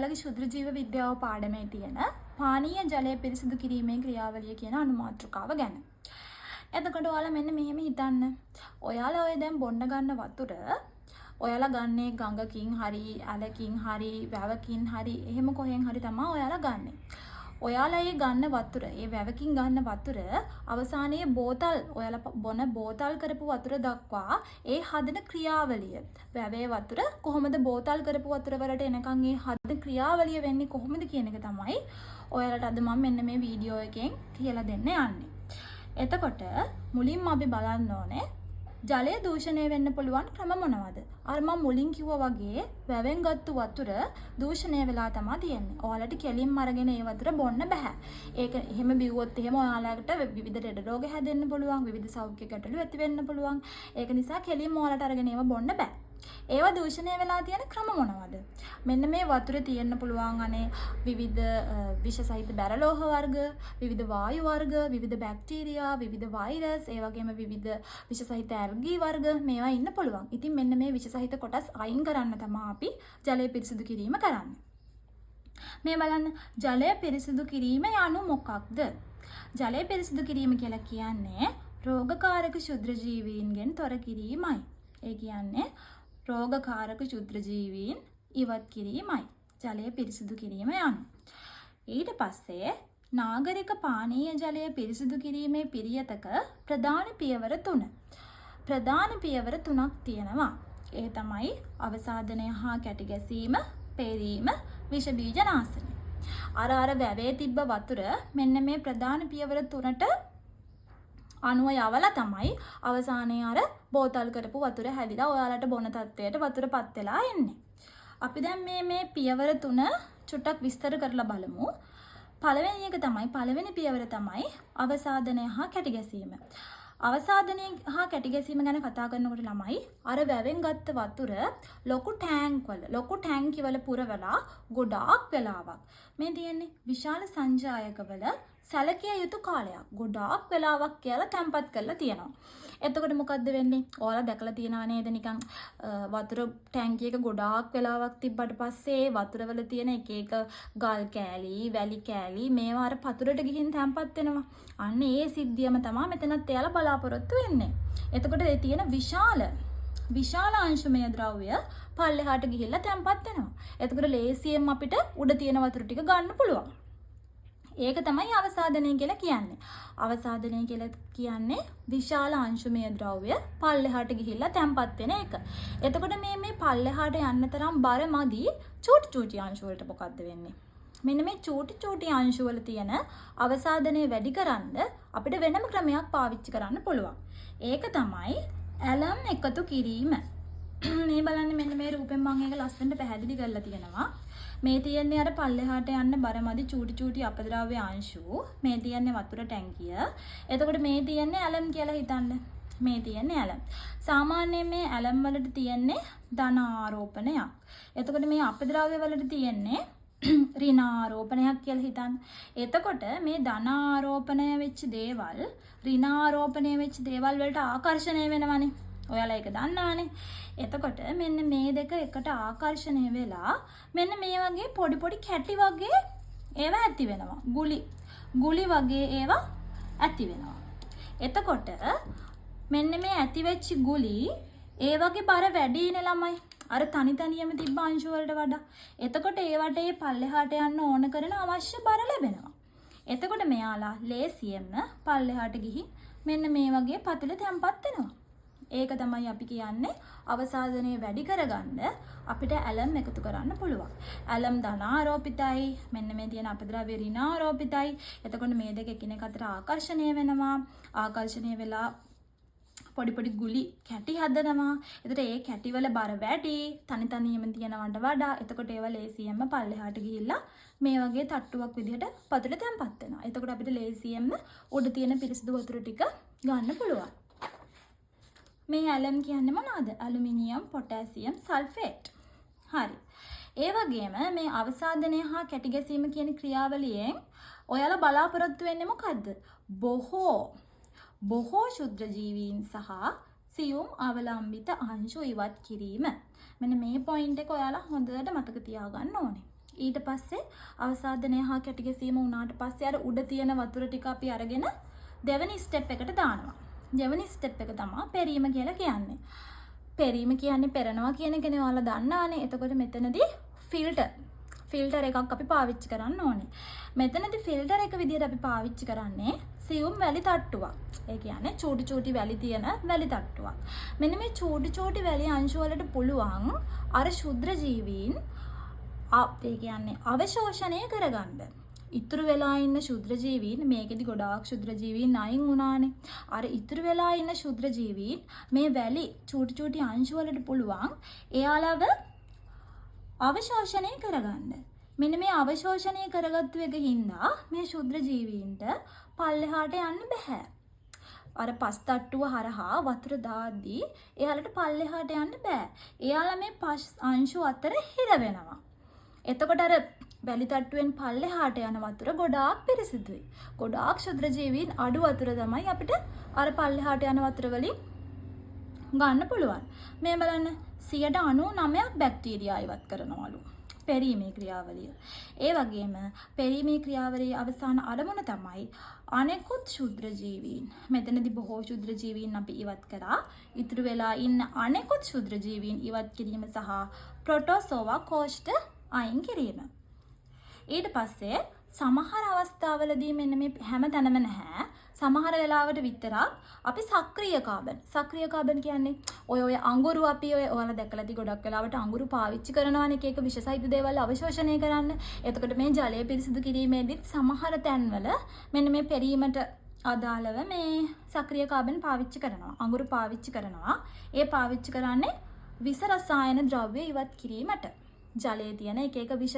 ඔයාලගේ ශුද්‍ර ජීව විද්‍යාව පාඩමේ තියෙන පානීය ජලය පිරිසිදු කිරීමේ ක්‍රියාවලිය කියන අනුමාත්‍රකාව ගැන. එතකොට ඔයාලා මෙන්න මෙහෙම හිතන්න. ඔයාලා ඔය දැන් බොන්න ගන්න වතුර ඔයාලා ගන්නේ ගඟකින් හරි, ඇලකින් හරි, වැවකින් හරි, එහෙම කොහෙන් හරි තමයි ඔයාලා ගන්නෙ. ඔයාලා ඒ ගන්න වතුර, ඒ වැවකින් ගන්න වතුර අවසානයේ බෝතල් ඔයාලා බොන බෝතල් කරපු වතුර දක්වා ඒ හදන ක්‍රියාවලිය. වැවේ වතුර කොහොමද බෝතල් කරපු වතුර වලට එනකන් ඒ හදන ක්‍රියාවලිය වෙන්නේ කොහොමද කියන එක තමයි ඔයාලට අද මම මෙන්න මේ වීඩියෝ එකෙන් කියලා දෙන්න යන්නේ. එතකොට මුලින්ම අපි බලන්න ඕනේ ජලය දූෂණය වෙන්න පුළුවන් ක්‍රම මොනවද? අර මම මුලින් කිව්වා වගේ වැවෙන් ගත්තු වතුර දූෂණය වෙලා තමයි තියෙන්නේ. ඔයාලට කෙලින්ම අරගෙන ඒ වතුර බොන්න බෑ. ඒක එහෙම බිව්වොත් එහෙම ඔයාලට විවිධ ලෙඩ රෝග හැදෙන්න පුළුවන්, විවිධ සෞඛ්‍ය ගැටලු ඇති වෙන්න පුළුවන්. ඒක නිසා කෙලින්ම ඔයාලට අරගෙන ඒව බොන්න බෑ. ඒවා දූෂණය වෙලා තියෙන ක්‍රම මොනවද? මෙන්න මේ වතුරේ තියෙන්න පුළුවන් අනේ විවිධ විෂ සහිත බැරලෝහ වර්ග, විවිධ වායු වර්ග, විවිධ බැක්ටීරියා, විවිධ වෛරස්, ඒ වගේම විවිධ විෂ සහිත ඇල්ගී වර්ග මේවා ඉන්න පුළුවන්. ඉතින් මෙන්න මේ විෂ සහිත කොටස් අයින් කරන්න තමයි අපි ජලය පිරිසිදු කිරීම කරන්නේ. මේ බලන්න ජලය පිරිසිදු කිරීම යනු මොකක්ද? ජලය පිරිසිදු කිරීම කියලා කියන්නේ රෝගකාරක ශුද්‍ර ජීවීන්ගෙන් තොර කිරීමයි. ඒ කියන්නේ රෝගකාරක ශුද්‍ර ජීවීන් ඉවත් කිරීමයි ජලය පිරිසිදු කිරීම යනු. ඊට පස්සේ නාගරික පානීය ජලය පිරිසිදු කිරීමේ පිරියතක ප්‍රධාන පියවර 3. ප්‍රධාන පියවර 3ක් තියෙනවා. ඒ තමයි අවසාදනය හා කැටි ගැසීම, පෙරීම, විෂ බීජ නාශනය. අර වැවේ තිබ්බ වතුර මෙන්න මේ ප්‍රධාන පියවර 3ට අණුව යවලා තමයි අවසානයේ අර බෝතල් කරපු වතුර හැදිලා ඔයාලට බොන තත්ත්වයට වතුරපත් වෙලා එන්නේ. අපි දැන් මේ පියවර 3 චුට්ටක් විස්තර කරලා බලමු. පළවෙනි පියවර තමයි අවසාදනය හා කැටි ගැසීම. අවසාදනය හා කැටි ගැසීම ගැන කතා කරනකොට ළමයි අර වැවෙන් ගත්ත වතුර ලොකු ටැංකි වල පුරවලා ගොඩාක් වෙලාවක් මේ තියෙන්නේ විශාල සංජායකවල සැලකිය යුතු කාලයක් ගොඩාක් වෙලාවක් කියලා තැම්පත් කරලා තියෙනවා. එතකොට මොකද්ද වෙන්නේ? ඔයාලා දැකලා තියෙනව නේද නිකන් වතුර ටැංකියක ගොඩාක් වෙලාවක් තිබ්බට පස්සේ වතුරවල තියෙන එක එක ගල් කෑලි, වැලි කෑලි මේවා අර පතුරට ගිහින් තැම්පත් වෙනවා. අන්න ඒ සිද්ධියම තමයි මෙතනත් එයාලා බලාපොරොත්තු වෙන්නේ. එතකොට ඒ තියෙන විශාල අංශමය ද්‍රව්‍ය පල්ලෙහාට ගිහිල්ලා තැම්පත් වෙනවා. එතකොට ලේසියෙන් අපිට උඩ තියෙන වතුර ටික ගන්න පුළුවන්. ඒක තමයි අවසාදනය කියලා කියන්නේ. අවසාදනය කියලා කියන්නේ විශාල අංශමය ද්‍රව්‍ය පල්ලෙහාට ගිහිල්ලා තැම්පත් වෙන එක. එතකොට මේ පල්ලෙහාට යන්න තරම් බර මදි චූටි අංශු වලට මොකද්ද වෙන්නේ? මෙන්න මේ චූටි අංශු වල තියෙන අවසාදනය වැඩි කරන්න අපිට වෙනම ක්‍රමයක් පාවිච්චි කරන්න පුළුවන්. ඒක තමයි ඇලම් එකතු කිරීම. මේ බලන්න මෙන්න මේ රූපෙන් මම ඒක ලස්සනට පැහැදිලි කරලා තියෙනවා. මේ තියන්නේ අර පල්ලෙහාට යන්න බරමදි චූටි අපද්‍රව්‍ය අංශු. මේ තියන්නේ වතුර ටැංකිය. එතකොට මේ තියන්නේ ඇලම් කියලා හිතන්න. මේ තියන්නේ ඇලම්. සාමාන්‍යයෙන් මේ ඇලම් වලට තියන්නේ ධන ආරෝපණයක්. එතකොට මේ අපද්‍රව්‍ය වලට තියන්නේ ඍණ ආරෝපණයක් කියලා හිතන්න. එතකොට මේ ධන ආරෝපණය වෙච්ච දේවල්, ඍණ ආරෝපණය වෙච්ච දේවල් වලට ආකර්ෂණය වෙනවනේ. ඔයාලා ඒක දන්නවනේ. එතකොට මෙන්න මේ දෙක එකට ආකර්ෂණය වෙලා මෙන්න මේ වගේ පොඩි කැටි වගේ ඒවා ඇති වෙනවා. ගුලි වගේ ඒවා ඇති වෙනවා. එතකොට මෙන්න මේ ඇති වෙච්ච ගුලි ඒ වගේ බර වැඩිනේ ළමයි. අර තනියම තිබ්බ අංශු වලට වඩා. එතකොට ඒවට ඒ පල්ලෙහාට යන්න ඕන කරන අවශ්‍ය බර ලැබෙනවා. එතකොට මෙයාලා ලේසියෙන්ම පල්ලෙහාට ගිහින් මෙන්න මේ වගේ පතුල තැම්පත් වෙනවා. ඒක තමයි අපි කියන්නේ අවසාදනය වැඩි කරගන්න අපිට ඇලම් එකතු කරන්න පුළුවන්. ඇලම් ධනාරෝපිතයි, මෙන්න මේ තියෙන අපද්‍රව්‍ය ඍණාරෝපිතයි. එතකොට මේ දෙක එකිනෙක අතර ආකර්ෂණය වෙනවා. ආකර්ෂණය වෙලා පොඩි ගුලි කැටි හදනවා. එතකොට ඒ කැටි වල බර වැඩි තනියම තියෙනවට වඩා. එතකොට ඒවා ලේසියෙන්ම පල්ලෙහාට ගිහිල්ලා මේ වගේ තට්ටුවක් විදිහට පතුලේ තැම්පත් වෙනවා. එතකොට අපිට ලේසියෙන්ම උඩ තියෙන පිරිසිදු වතුර ටික ගන්න පුළුවන්. මේ ඇලම් කියන්නේ මොනවද? Aluminium, potassium, sulphate. හරි. ඒ වගේම මේ අවසාදනය හා කැටි ගැසීම කියන ක්‍රියාවලියෙන් ඔයාලා බලාපොරොත්තු වෙන්නේ මොකද්ද? බොහෝ ශුද්‍ර ජීවීන් සහ සියුම් අවලම්බිත අංශු ඉවත් කිරීම. මෙන්න මේ පොයින්ට් එක ඔයාලා හොඳට මතක තියාගන්න ඕනේ. ඊට පස්සේ අවසාදනය හා කැටි ගැසීම වුණාට පස්සේ අර උඩ තියෙන වතුර ටික අපි අරගෙන දෙවෙනි ස්ටෙප් එකට දානවා. දෙවෙනි ස්ටෙප් එක තමයි පෙරීම කියලා කියන්නේ. පෙරීම කියන්නේ පෙරනවා කියන එකනේ ඔයාලා දන්නානේ. එතකොට මෙතනදී ෆිල්ටර් එකක් අපි පාවිච්චි කරන්න ඕනේ. මෙතනදී ෆිල්ටර් එක විදිහට අපි පාවිච්චි කරන්නේ සියුම් වැලි තට්ටුවක්. ඒ කියන්නේ චූටි වැලි තියෙන වැලි තට්ටුවක්. මෙන්න මේ චූටි වැලි අංශු වලට පුළුවන් අර ශුද්‍ර ජීවීන් ඒ කියන්නේ අවශෝෂණය කරගන්න. ඉතුරු වෙලා ඉන්න ශුද්‍ර ජීවීන් මේකෙදි ගොඩාක් ශුද්‍ර ජීවීන් අයින් වුණානේ. අර ඉතුරු වෙලා ඉන්න ශුද්‍ර ජීවීන් මේ වැලි චූටි අංශු වලට පුළුවන් එයාලව අවශෝෂණය කරගන්න. මෙන්න මේ අවශෝෂණය කරගත්තු එක හින්දා මේ ශුද්‍ර ජීවීන්ට පල්ලෙහාට යන්න බෑ. අර පස් තට්ටුව හරහා වතුර දාද්දී එයාලට පල්ලෙහාට යන්න බෑ. එයාලා මේ පස් අංශු අතර හිර වෙනවා. එතකොට අර වැලි තට්ටුවෙන් පල්ලෙහාට යන වතුර ගොඩාක් පිරිසිදුයි. ගොඩාක් ශුද්‍ර ජීවීන් අඩු වතුර තමයි අපිට අර පල්ලෙහාට යන වතුර වලින් ගන්න පුළුවන්. මේ බලන්න 99% බැක්ටීරියා ඉවත් කරනවලු පෙරීමේ ක්‍රියාවලිය. ඒ වගේම පෙරීමේ ක්‍රියාවලියේ අවසාන අරමුණ තමයි අනෙකුත් ශුද්‍ර ජීවීන්. මෙතනදී බොහෝ ශුද්‍ර ජීවීන් අපි ඉවත් කරා. ඉතුරු වෙලා ඉන්න අනෙකුත් ශුද්‍ර ජීවීන් ඉවත් කිරීම සහ ප්‍රොටෝසෝවා කෝෂ්ඨ අයින් කිරීම. ඊට පස්සේ සමහර අවස්ථාවලදී මෙන්න මේ හැම තැනම නැහැ. සමහර වෙලාවට විතරක් අපි සක්‍රීය කාබන් කියන්නේ ඔය අඟුරු අපි ඔයාලා දැකලා ඇති ගොඩක් වෙලාවට අඟුරු පාවිච්චි කරනවානේ එක විෂසහිත දේවල් අවශෝෂණය කරන්න. එතකොට මේ ජලය පිරිසිදු කිරීමේදීත් සමහර තැන්වල මෙන්න මේ පෙරීමට අදාළව මේ සක්‍රීය කාබන් පාවිච්චි කරනවා. අඟුරු පාවිච්චි කරනවා. ඒ පාවිච්චි කරන්නේ විස රසායන ද්‍රව්‍ය ඉවත් කිරීමට. ජලයේ තියෙන එක විෂ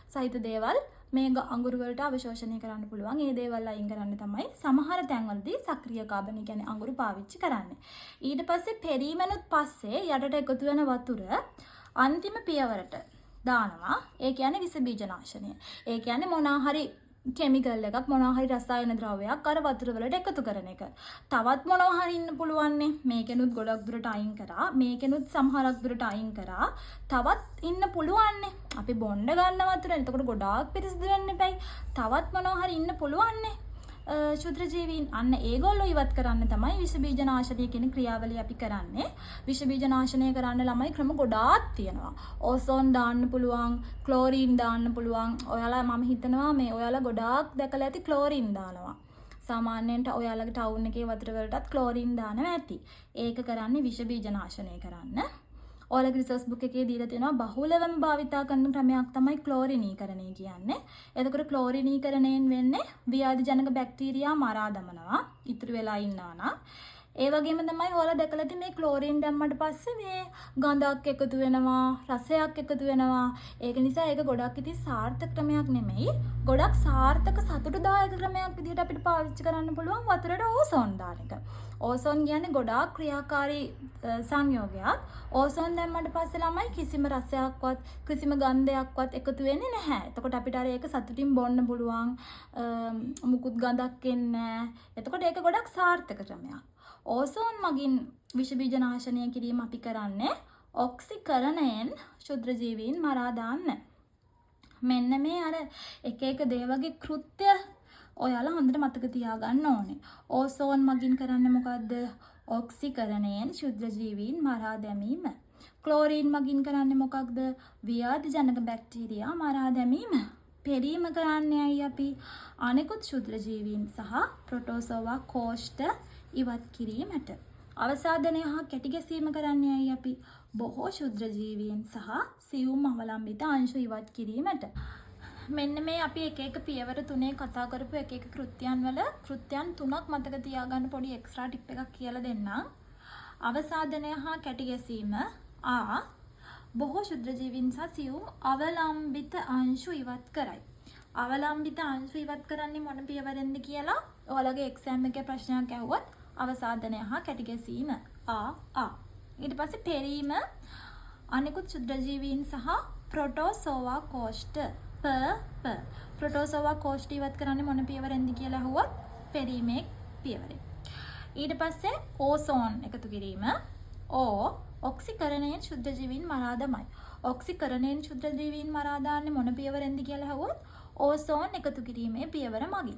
සහිත දේවල් මේ අඟුරු වලට අවශෝෂණය කරන්න පුළුවන්. ඒ දේවල් අයින් කරන්න තමයි සමහර තැන්වලදී සක්‍රීය කාබන් කියන්නේ අඟුරු පාවිච්චි කරන්නේ. ඊට පස්සේ පෙරීමෙනුත් පස්සේ යටට එකතු වෙන වතුර අන්තිම පියවරට දානවා. ඒ කියන්නේ විස බීජනාශනය. ඒ කියන්නේ මොනවා හරි කෙමිකල් එකක් මොනවා හරි රසායන ද්‍රව්‍යයක් අර වතුර වලට එකතු කරන එක. තවත් මොනවා හරි ඉන්න පුළුවන්නේ. මේකෙනුත් ගොඩක් දුරට අයින් කරා. මේකෙනුත් සමහරක් දුරට අයින් කරා. තවත් ඉන්න පුළුවන්නේ. අපි බොණ්ඩ ගන්න වතුර. එතකොට ගොඩාක් පිරිසිදු වෙන්න එපයි. තවත් මොනවා හරි ඉන්න පුළුවන්නේ. ශුද්‍ර ජීවීන් අන්න ඒගොල්ලෝ ඉවත් කරන්න තමයි විස බීජනාශනය කියන ක්‍රියාවලිය අපි කරන්නේ. විස බීජනාශනය කරන්න ළමයි ක්‍රම ගොඩාක් තියෙනවා. ඕසෝන් දාන්න පුළුවන්, ක්ලෝරින් දාන්න පුළුවන්. ඔයාලා මම හිතනවා මේ ඔයාලා ගොඩාක් දැකලා ඇති ක්ලෝරින් දානවා. සාමාන්‍යයෙන් ඔයාලගේ ටවුන් එකේ වතුර වලටත් ක්ලෝරින් දානවා ඇති. ඒක කරන්නේ විස බීජනාශනය කරන්න. ඔයාලගේ රිසර්ච් බුක් එකේ දීලා තියෙනවා බහුලවම භාවිතා කරන ක්‍රමයක් තමයි ක්ලෝරිනීකරණය කියන්නේ. එතකොට ක්ලෝරිනීකරණයෙන් වෙන්නේ ව්‍යාධි ජනක බැක්ටීරියා මරා දමනවා. ඉතුරු වෙලා ඉන්නවා නම් ඒ වගේම තමයි ඔයාලා දැකලා තියෙන්නේ මේ ක්ලෝරින් දැම්මට පස්සේ මේ ගඳක් එකතු වෙනවා, රසයක් එකතු වෙනවා. ඒක නිසා ඒක ගොඩක් ඉතින් සාර්ථක ක්‍රමයක් නෙමෙයි. ගොඩක් සාර්ථක සතුටුදායක ක්‍රමයක් විදිහට අපිට පාවිච්චි කරන්න පුළුවන් වතුරට ඕසෝන් දාන එක. ඕසෝන් කියන්නේ ගොඩාක් ක්‍රියාකාරී සංයෝගයක්. ඕසෝන් දැම්මට පස්සේ ළමයි කිසිම රසයක්වත් කිසිම ගන්ධයක්වත් එකතු වෙන්නේ නැහැ. එතකොට අපිට අර ඒක සතුටින් බොන්න පුළුවන්. මුකුත් ගඳක් එන්නේ නැහැ. එතකොට ඒක ගොඩක් සාර්ථක ක්‍රමයක්. ඕසෝන් මගින් විෂ බීජනාශනය කිරීම අපි කරන්නේ ඔක්සිකරණයෙන් ශුද්‍ර ජීවීන් මරා දාන්න. මෙන්න මේ අර එක දේ වගේ කෘත්‍ය ඔයාලා හොඳට මතක තියාගන්න ඕනේ. ඕසෝන් මගින් කරන්නේ මොකද්ද? ඔක්සිකරණයෙන් ශුද්‍ර ජීවීන් මරා දැමීම. ක්ලෝරින් මගින් කරන්නේ මොකක්ද? ව්‍යාධි ජනක බැක්ටීරියා මරා දැමීම. පෙරීම කරන්නේ අය අපි අනෙකුත් ශුද්‍ර ජීවීන් සහ ප්‍රොටෝසෝවා කෝෂ්ඨ ඉවත් කිරීමට. අවසාදනය හා කැටි ගැසීම කරන්නේ අය අපි බොහෝ ශුද්‍ර ජීවීන් සහ සියුම් අවලම්බිත අංශු ඉවත් කිරීමට. මෙන්න මේ අපි එක පියවර තුනේ කතා කරපු එක කෘත්‍යයන් වල කෘත්‍යයන් 3ක් මතක තියාගන්න පොඩි එක්ස්ට්‍රා ටිප් එකක් කියලා දෙන්නම්. අවසාදනය හා කැටි ගැසීම බොහෝ ශුද්‍ර ජීවීන් සහ සියුම් අවලම්බිත අංශු ඉවත් කරයි. අවලම්බිත අංශු ඉවත් කරන්නේ මොන පියවරෙන්ද කියලා ඔයාලගේ එක්සෑම් එකේ ප්‍රශ්නයක් ඇහුවොත් අවසාදනය හා කැටි ගැසීම ඊට පස්සේ පෙරීම අනිකුත් ශුද්‍ර ජීවීන් සහ ප්‍රොටෝසෝවා කෝෂ්ඨ ප්‍රොටෝසෝවා කෝෂ්ඨ ඉවත් කරන්නේ මොන පියවරෙන්ද කියලා ඇහුවොත් පෙරීමේ පියවරෙන්. ඊට පස්සේ ඕසෝන් එකතු කිරීම ඔක්සිකරණයෙන් ශුද්ධ ජීවීන් මරා දමයි. ඔක්සිකරණයෙන් ක්ෂුද්‍ර ජීවීන් මරා දාන්නේ මොන පියවරෙන්ද කියලා අහුවොත් ඕසෝන් එකතු කිරීමේ පියවර මගින්.